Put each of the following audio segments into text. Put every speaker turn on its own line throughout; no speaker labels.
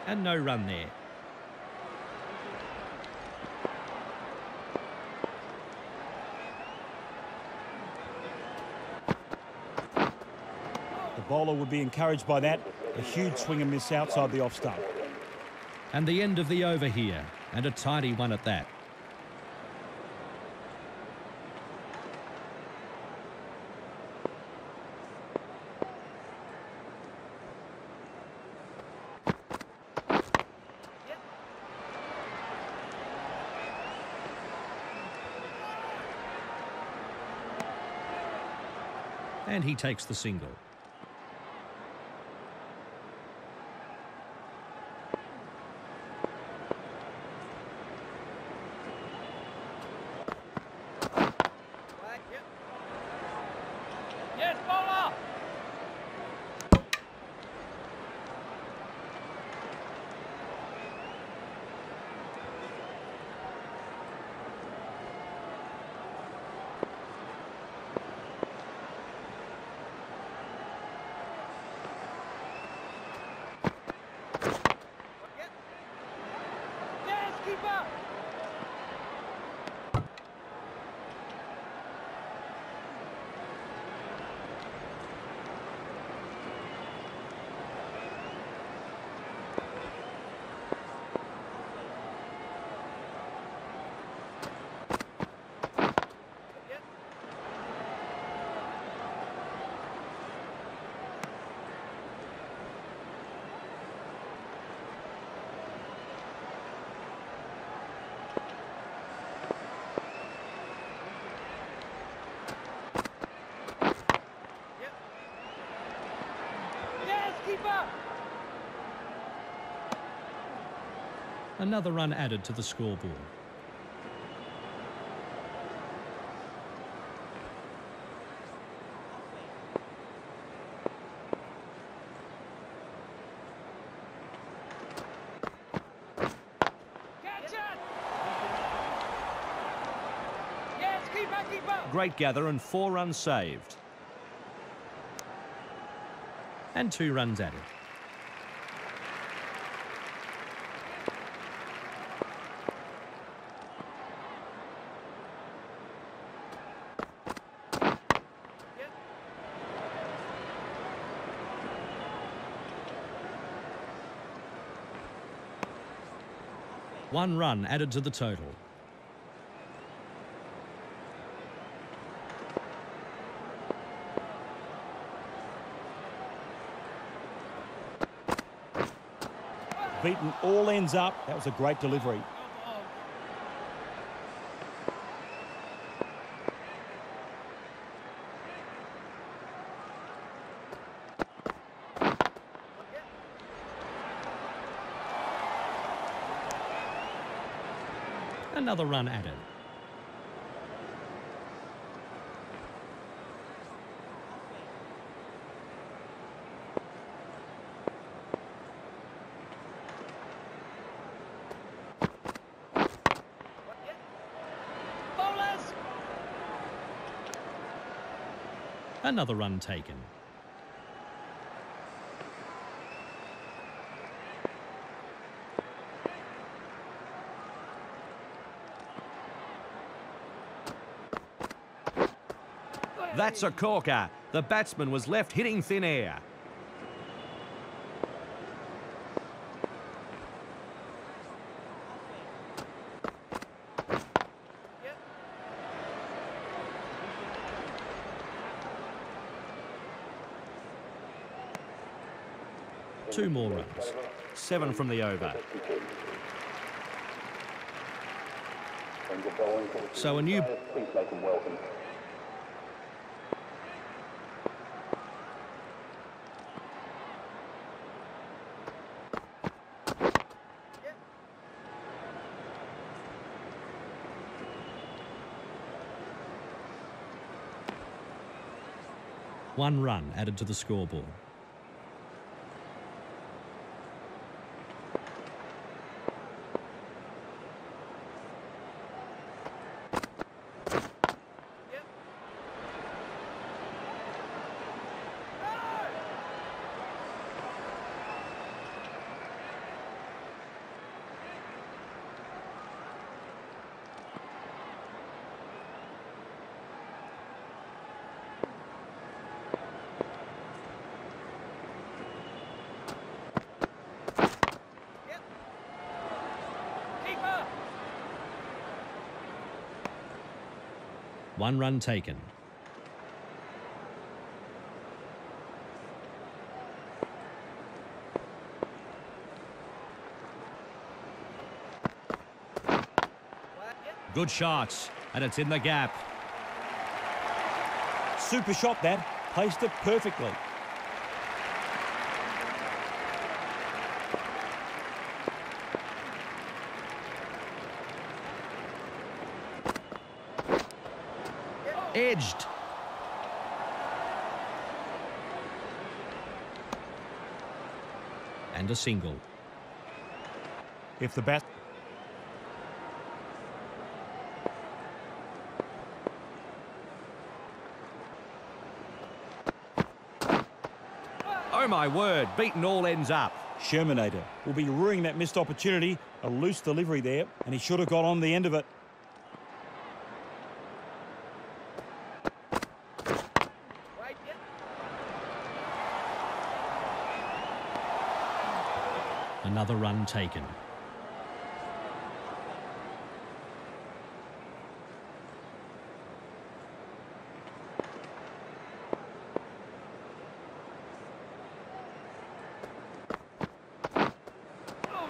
And no run there.
The bowler would be encouraged by that. A huge swing and miss outside the off stump.
And the end of the over here, and a tidy one at that. And he takes the single.
Yes, bowler! Yes, keeper! Yes, keeper!
Another run added to the scoreboard.
Catch it! Yes, keeper, keeper!
Great gather and 4 runs saved. And 2 runs added. One run added to the total.
Beaten all ends up. That was a great delivery.
Another run added.
Bowlers!
Another run taken. That's a corker. The batsman was left hitting thin air. Two more runs. 7 from the over. So a new... One run added to the scoreboard. 1 run taken. Good shots, and it's in the gap.
Super shot that. Placed it perfectly.
Edged. And a single.
If the bat...
Oh my word, beaten all ends up.
Shermanator will be ruining that missed opportunity. A loose delivery there, and he should have got on the end of it.
Another run taken.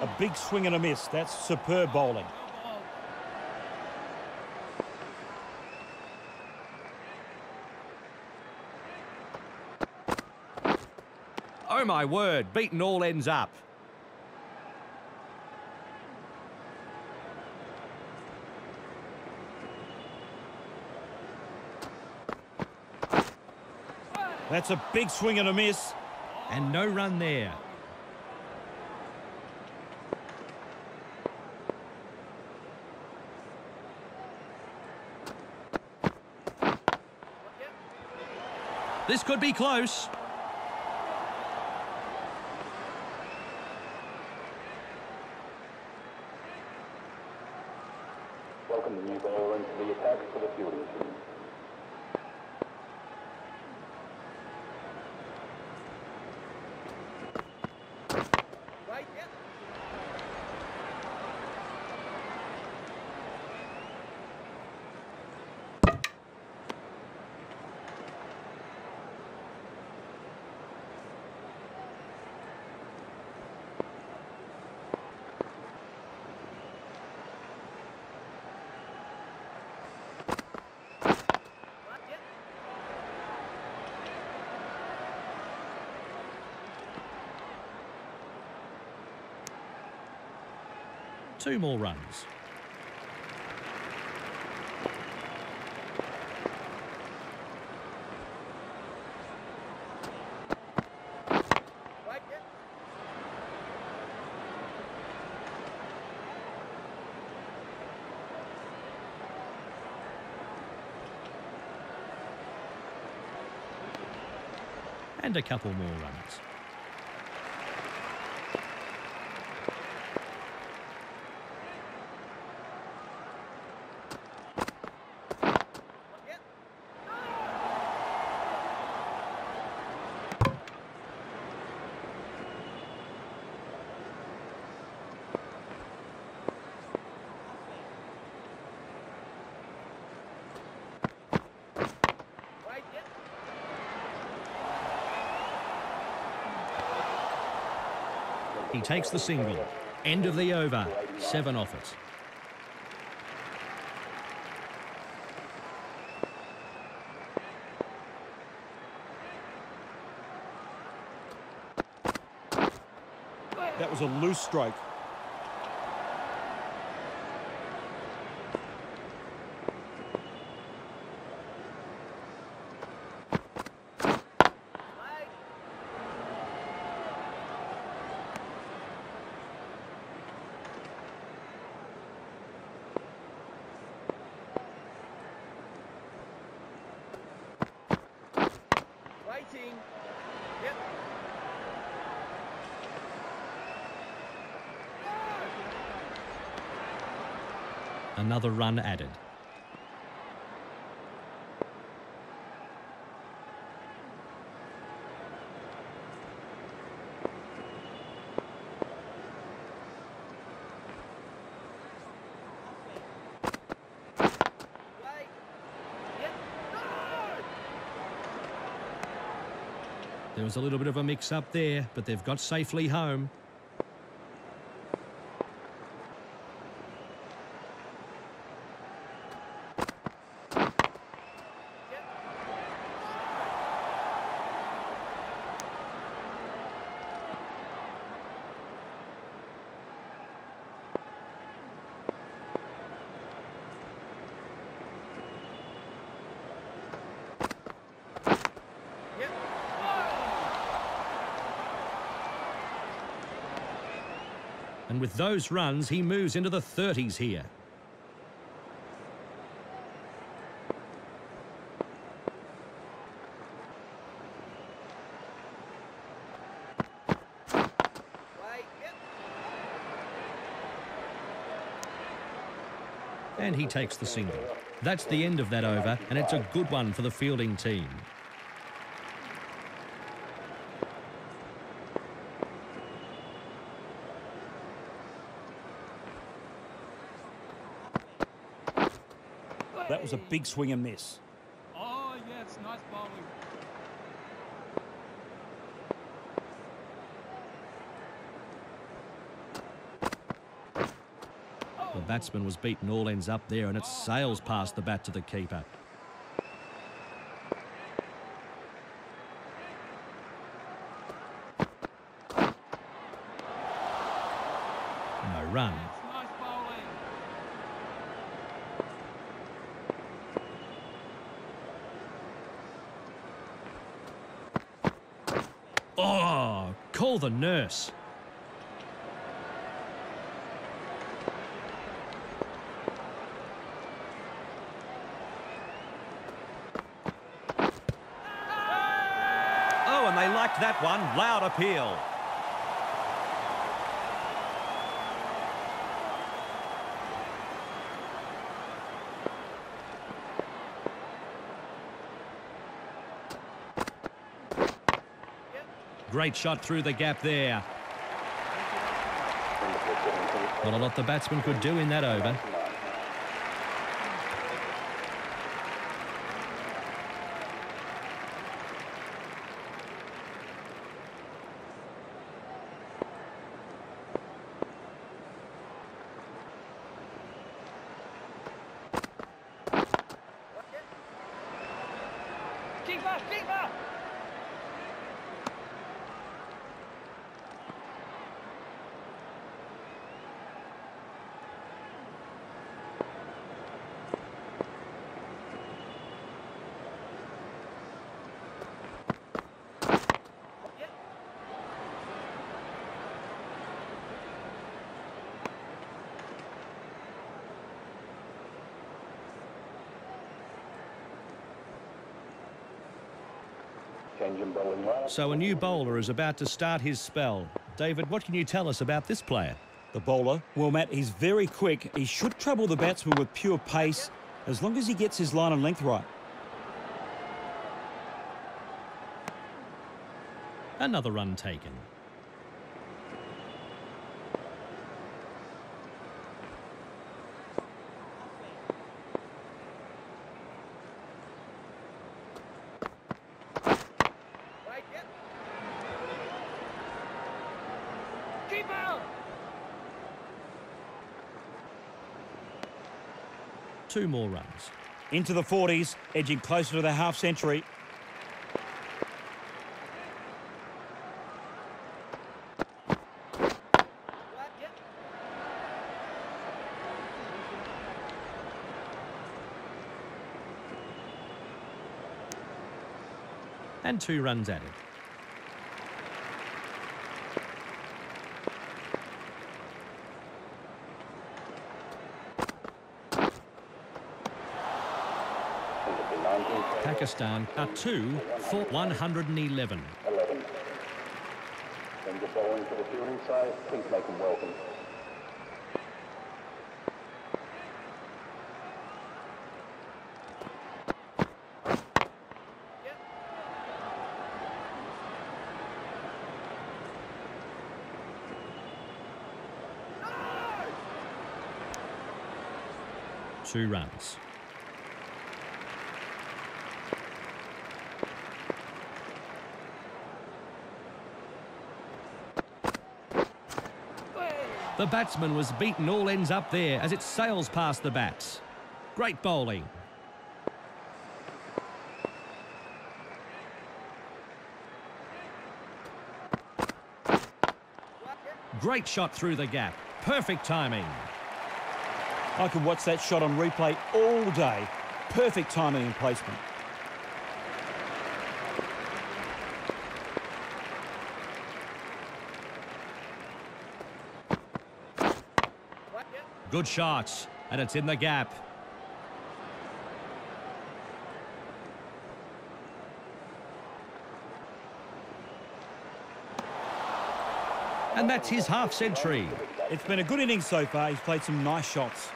A big swing and a miss. That's superb bowling.
Oh my word, beaten all ends up.
That's a big swing and a miss.
And no run there. This could be close.
Welcome the new bowler into the attack for the fielding team.
Two more runs. And a couple more runs. He takes the single. End of the over. 7 off it.
That was a loose stroke.
Yep.
Another run added. There was a little bit of a mix-up there, but they've got safely home. And with those runs, he moves into the 30s here. And he takes the single. That's the end of that over, and it's a good one for the fielding team.
That was a big swing and miss.
Oh, yes, nice bowling.
The batsman was beaten all ends up there, and it sails past the bat to the keeper. No run.
Nice bowling.
Oh, call the nurse. Oh, and they liked that one. Loud appeal. Great shot through the gap there. Not a lot the batsman could do in that over.
Keeper, keeper!
Changing bowling line.
So a new bowler is about to start his spell. David, what can you tell us about this player?
The bowler, well, Matt, he's very quick. He should trouble the batsman with pure pace as long as he gets his line and length right.
Another run taken.
Right, yep. Keeper!
2 more runs.
Into the 40s, edging closer to the half century.
Right, yep.
And 2 runs added. Pakistan are 2 for 111.
11. Send the bowling to the fielding side. Please make them welcome.
Yep.
2 runs. The batsman was beaten all ends up there as it sails past the bats. Great bowling. Great shot through the gap. Perfect timing.
I could watch that shot on replay all day. Perfect timing and placement.
Good shots, and it's in the gap. And that's his half century.
It's been a good innings so far. He's played some nice shots.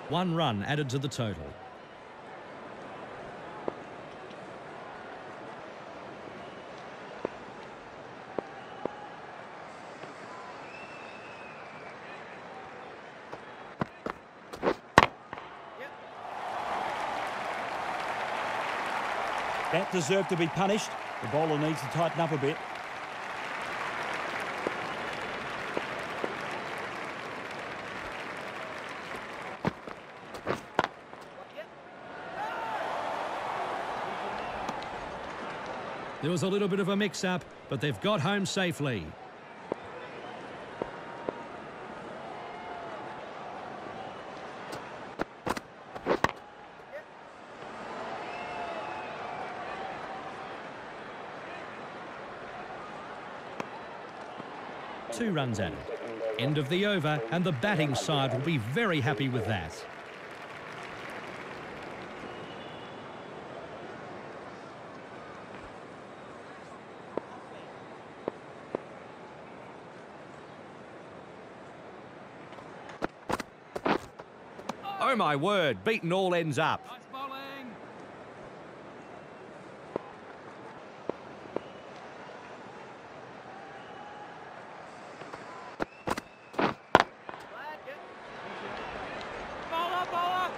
One run added to the total.
That deserved to be punished. The bowler needs to tighten up a bit.
There was a little bit of a mix-up, but they've got home safely. Two runs added. End of the over, and the batting side will be very happy with that. Oh my word, beaten all ends up.
Nice bowling. Bowler, bowler.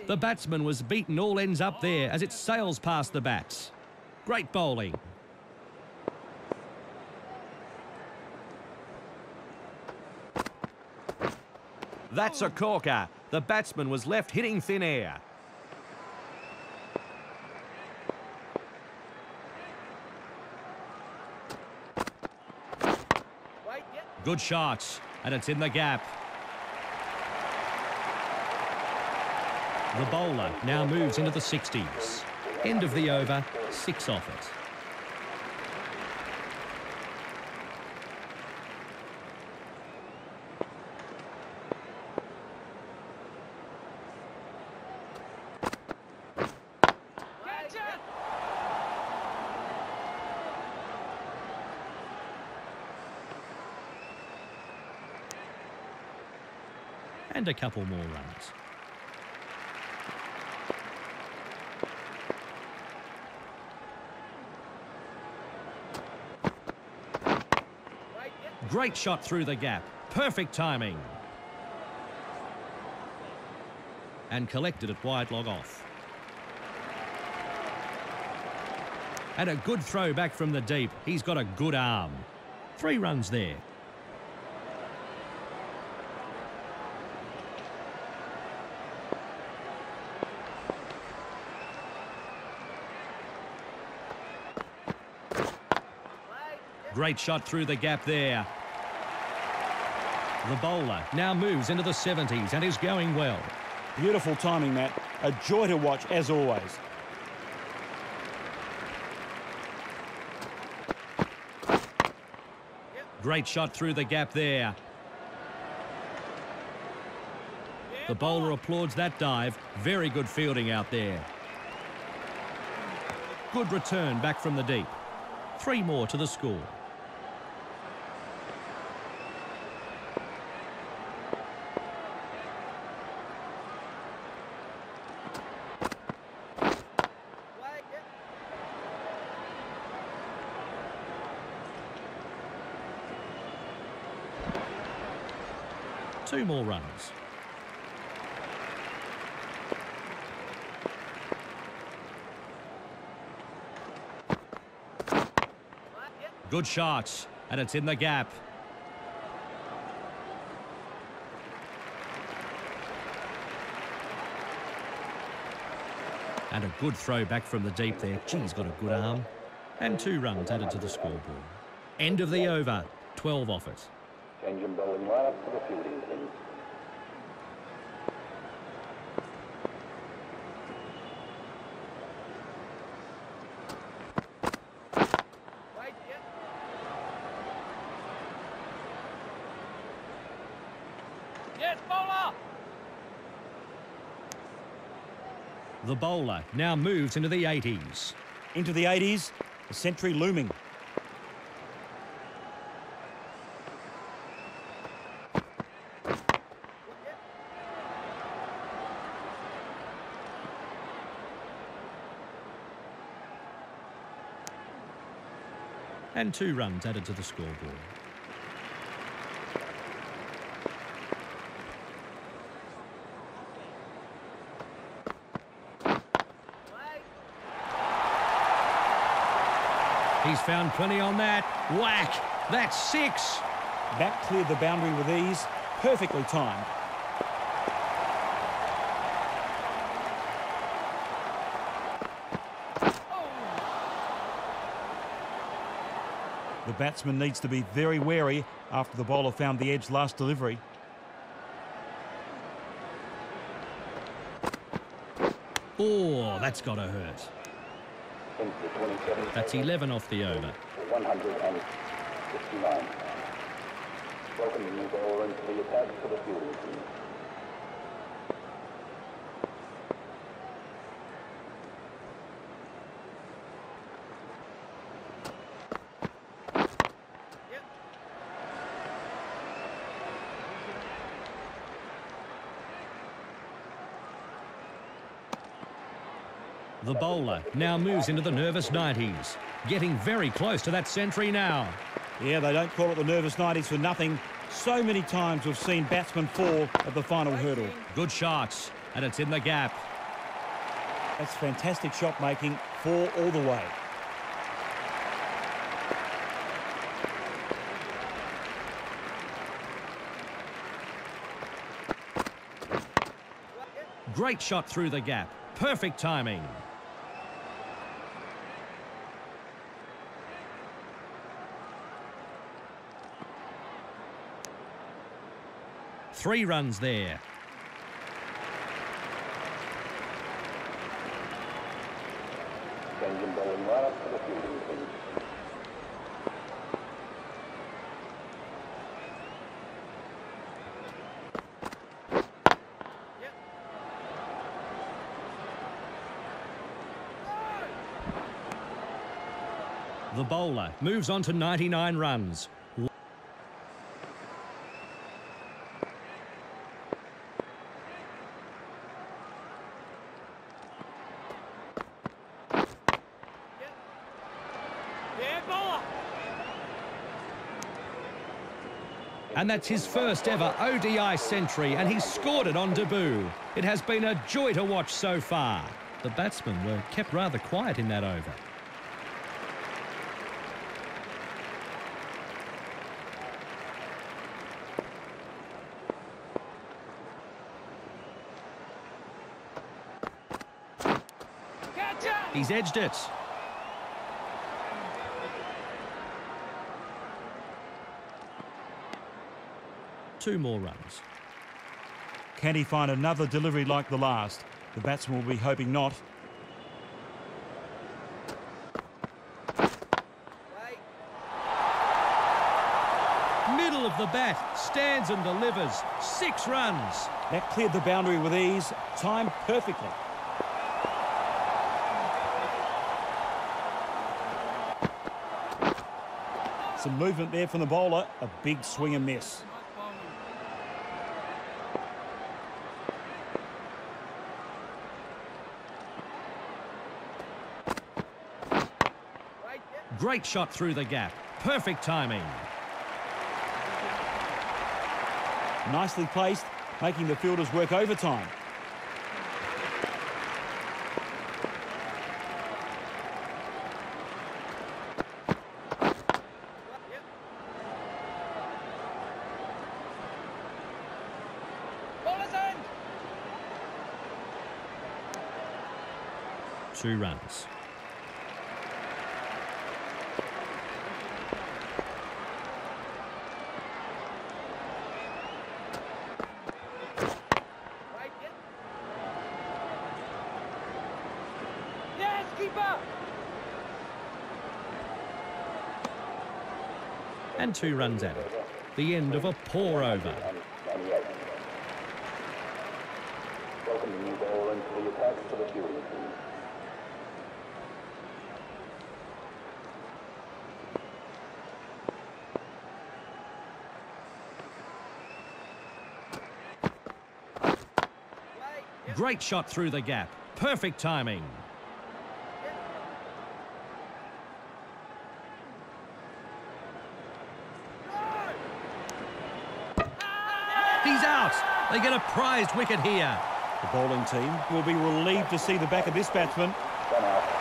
The batsman was beaten all ends up there as it sails past the bats. Great bowling. That's a corker. The batsman was left hitting thin air. Good shots, and it's in the gap. The bowler now moves into the 60s. End of the over, 6 off it.
Catch it.
And a couple more runs. Great shot through the gap. Perfect timing. And collected it wide log off. And a good throw back from the deep. He's got a good arm. 3 runs there. Great shot through the gap there. The bowler now moves into the 70s and is going well.
Beautiful timing, Matt. A joy to watch, as always.
Great shot through the gap there.
Yeah.
The bowler applauds that dive. Very good fielding out there. Good return back from the deep. 3 more to the score. Two more runs. Good shot, and it's in the gap. And a good throw back from the deep there. Gee, he's got a good arm. And 2 runs added to the scoreboard. End of the over, 12 off it.
Change in bowling lineup for the fielding, please.
Yes, bowler!
The bowler now moves into the 80s.
Into the 80s, the century looming.
And 2 runs added to the scoreboard. He's found plenty on that. Whack! That's 6.
Back cleared the boundary with ease. Perfectly timed. The batsman needs to be very wary after the bowler found the edge last delivery.
Oh, that's got to hurt. That's 11 off the over.
159. Welcome the new bowler into the attack for the fielding team.
The bowler now moves into the nervous 90s. Getting very close to that century now.
Yeah, they don't call it the nervous 90s for nothing. So many times we've seen batsmen fall at the final hurdle.
Good shots, and it's in the gap.
That's fantastic shot making, 4 all the way.
Great shot through the gap. Perfect timing. Three runs there.
Change in bowling lineup for the fielding team.
The bowler moves on to 99 runs. And that's his first ever ODI century, and he's scored it on debut. It has been a joy to watch so far. The batsmen were kept rather quiet in that over. He's edged it. Two more runs.
Can he find another delivery like the last? The batsman will be hoping not.
Middle of the bat, stands and delivers. 6 runs.
That cleared the boundary with ease, timed perfectly. Some movement there from the bowler, a big swing and miss.
Great shot through the gap. Perfect timing.
Nicely placed, making the fielders work overtime.
Bowler's end.
2 runs.
Yes, keeper.
And 2 runs added. The end of a poor over.
98. Welcome the new ball into the attack to the fielding team.
Great shot through the gap. Perfect timing. He's out. They get a prized wicket here.
The bowling team will be relieved to see the back of this batsman.
Run out.